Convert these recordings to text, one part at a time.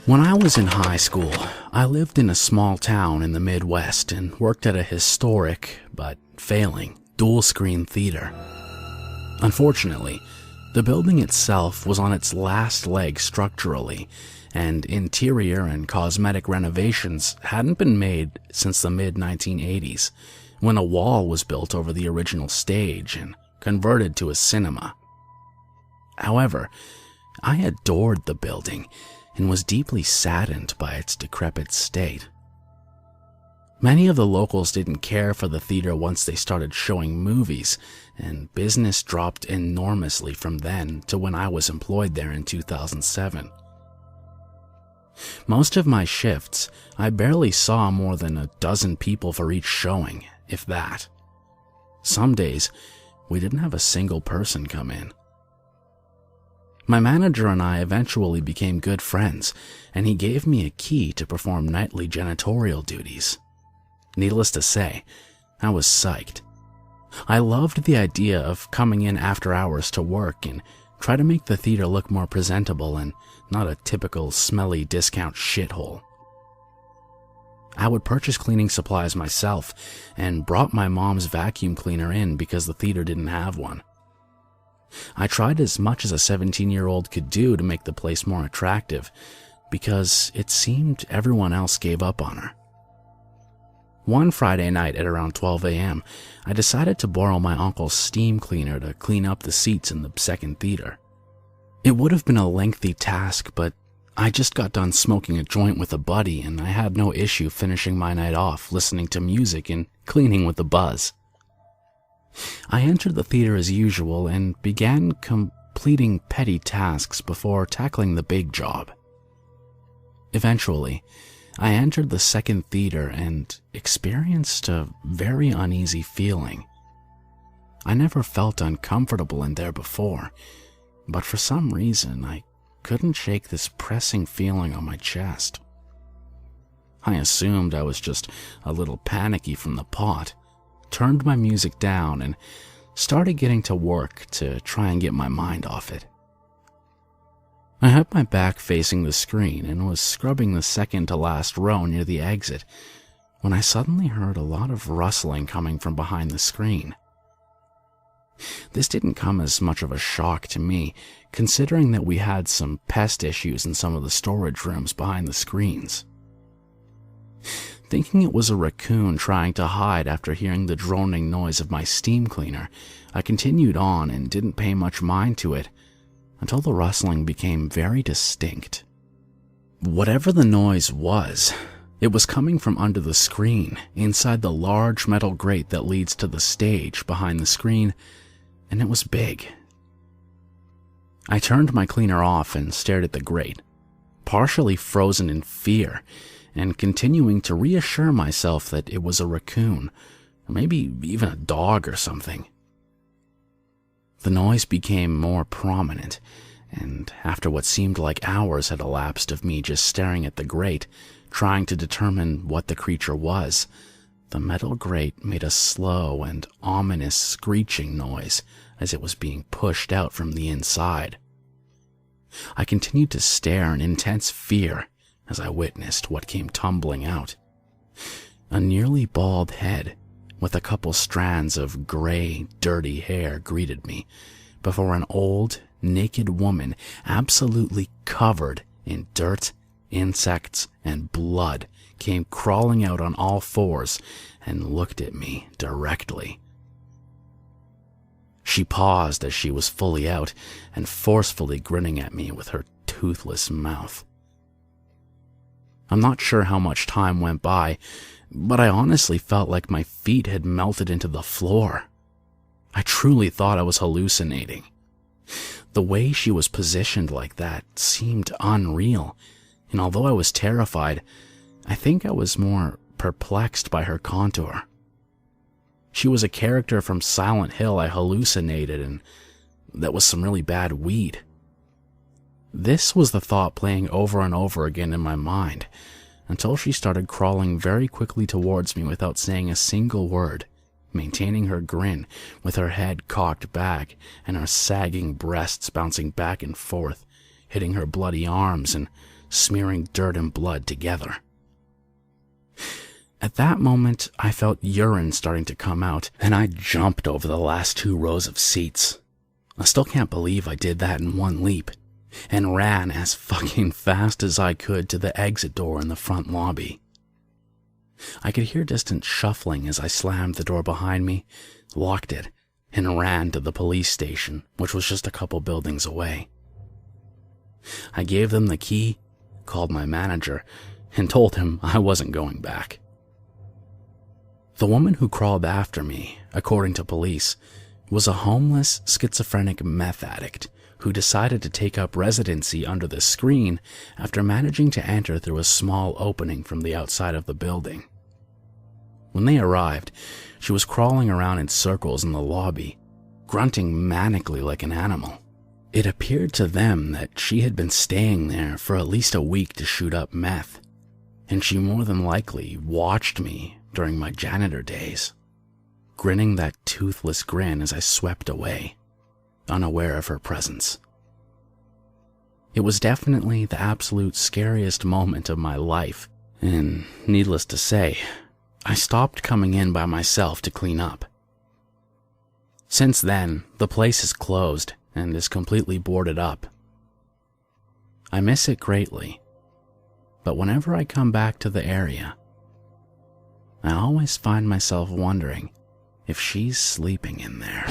When I was in high school, I lived in a small town in the Midwest and worked at a historic, but failing, dual-screen theater. Unfortunately, the building itself was on its last leg structurally, and interior and cosmetic renovations hadn't been made since the mid-1980s, when a wall was built over the original stage and converted to a cinema. However, I adored the building and was deeply saddened by its decrepit state. Many of the locals didn't care for the theater once they started showing movies, and business dropped enormously from then to when I was employed there in 2007. Most of my shifts, I barely saw more than a dozen people for each showing, if that. Some days, we didn't have a single person come in. My manager and I eventually became good friends, and he gave me a key to perform nightly janitorial duties. Needless to say, I was psyched. I loved the idea of coming in after hours to work and try to make the theater look more presentable and not a typical smelly discount shithole. I would purchase cleaning supplies myself and brought my mom's vacuum cleaner in because the theater didn't have one. I tried as much as a 17-year-old could do to make the place more attractive because it seemed everyone else gave up on her. One Friday night at around 12 a.m., I decided to borrow my uncle's steam cleaner to clean up the seats in the second theater. It would have been a lengthy task, but I just got done smoking a joint with a buddy and I had no issue finishing my night off listening to music and cleaning with a buzz. I entered the theater as usual and began completing petty tasks before tackling the big job. Eventually, I entered the second theater and experienced a very uneasy feeling. I never felt uncomfortable in there before, but for some reason I couldn't shake this pressing feeling on my chest. I assumed I was just a little panicky from the pot, turned my music down, and started getting to work to try and get my mind off it. I had my back facing the screen and was scrubbing the second to last row near the exit when I suddenly heard a lot of rustling coming from behind the screen. This didn't come as much of a shock to me, considering that we had some pest issues in some of the storage rooms behind the screens. Thinking it was a raccoon trying to hide after hearing the droning noise of my steam cleaner, I continued on and didn't pay much mind to it until the rustling became very distinct. Whatever the noise was, it was coming from under the screen, inside the large metal grate that leads to the stage behind the screen, and it was big. I turned my cleaner off and stared at the grate, partially frozen in fear, and continuing to reassure myself that it was a raccoon, or maybe even a dog or something. The noise became more prominent, and after what seemed like hours had elapsed of me just staring at the grate, trying to determine what the creature was, the metal grate made a slow and ominous screeching noise as it was being pushed out from the inside. I continued to stare in intense fear as I witnessed what came tumbling out. A nearly bald head with a couple strands of gray, dirty hair greeted me before an old, naked woman absolutely covered in dirt, insects, and blood came crawling out on all fours and looked at me directly. She paused as she was fully out and forcefully grinning at me with her toothless mouth. I'm not sure how much time went by, but I honestly felt like my feet had melted into the floor. I truly thought I was hallucinating. The way she was positioned like that seemed unreal, and although I was terrified, I think I was more perplexed by her contour. She was a character from Silent Hill I hallucinated, and that was some really bad weed. This was the thought playing over and over again in my mind, until she started crawling very quickly towards me without saying a single word, maintaining her grin with her head cocked back and her sagging breasts bouncing back and forth, hitting her bloody arms and smearing dirt and blood together. At that moment, I felt urine starting to come out, and I jumped over the last 2 rows of seats. I still can't believe I did that in one leap, and ran as fucking fast as I could to the exit door in the front lobby. I could hear distant shuffling as I slammed the door behind me, locked it, and ran to the police station, which was just a couple buildings away. I gave them the key, called my manager, and told him I wasn't going back. The woman who crawled after me, according to police, was a homeless, schizophrenic meth addict who decided to take up residency under the screen after managing to enter through a small opening from the outside of the building. When they arrived, she was crawling around in circles in the lobby, grunting manically like an animal. It appeared to them that she had been staying there for at least a week to shoot up meth, and she more than likely watched me during my janitor days, grinning that toothless grin as I swept away, unaware of her presence. It was definitely the absolute scariest moment of my life, and needless to say, I stopped coming in by myself to clean up. Since then, the place is closed and is completely boarded up. I miss it greatly, but whenever I come back to the area, I always find myself wondering if she's sleeping in there.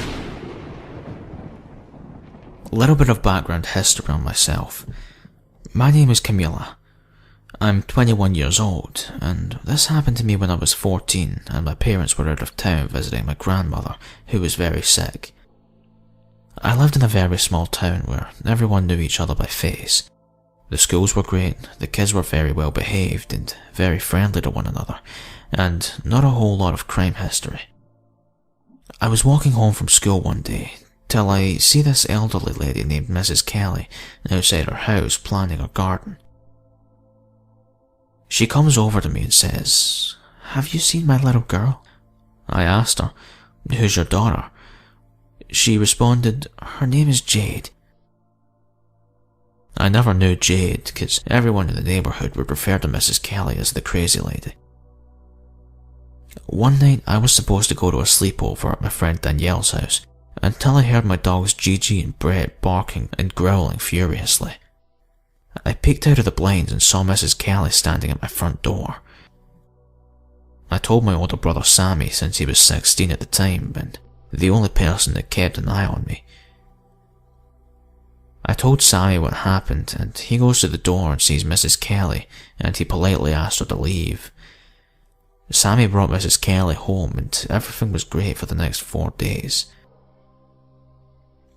A little bit of background history on myself. My name is Camilla. I'm 21 years old, and this happened to me when I was 14 and my parents were out of town visiting my grandmother, who was very sick. I lived in a very small town where everyone knew each other by face. The schools were great, the kids were very well behaved and very friendly to one another, and not a whole lot of crime history. I was walking home from school one day, till I see this elderly lady named Mrs. Kelly outside her house planting her garden. She comes over to me and says, "Have you seen my little girl?" I asked her, "Who's your daughter?" She responded, "Her name is Jade." I never knew Jade, because everyone in the neighbourhood would refer to Mrs. Kelly as the crazy lady. One night I was supposed to go to a sleepover at my friend Danielle's house, until I heard my dogs Gigi and Brett barking and growling furiously. I peeked out of the blinds and saw Mrs. Kelly standing at my front door. I told my older brother Sammy, since he was 16 at the time and the only person that kept an eye on me. I told Sammy what happened, and he goes to the door and sees Mrs. Kelly, and he politely asked her to leave. Sammy brought Mrs. Kelly home, and everything was great for the next 4 days.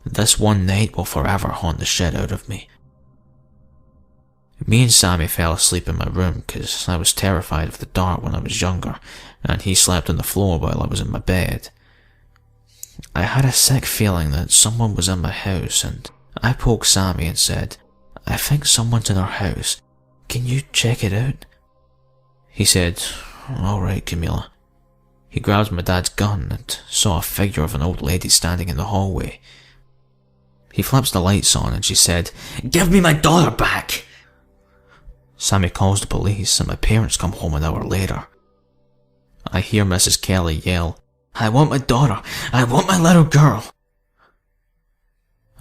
This one night will forever haunt the shit out of me. Me and Sammy fell asleep in my room because I was terrified of the dark when I was younger, and he slept on the floor while I was in my bed. I had a sick feeling that someone was in my house, and I poked Sammy and said, "I think someone's in our house. Can you check it out?" He said, "Alright, Camilla." He grabbed my dad's gun and saw a figure of an old lady standing in the hallway. He flips the lights on and she said, "Give me my daughter back!" Sammy calls the police and my parents come home an hour later. I hear Mrs. Kelly yell, "I want my daughter! I want my little girl!"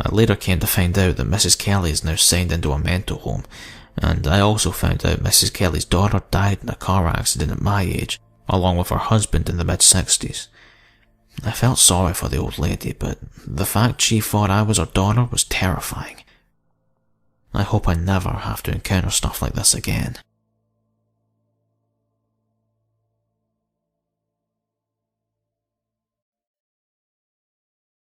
I later came to find out that Mrs. Kelly is now signed into a mental home, and I also found out Mrs. Kelly's daughter died in a car accident at my age, along with her husband in the mid-60s. I felt sorry for the old lady, but the fact she thought I was her daughter was terrifying. I hope I never have to encounter stuff like this again.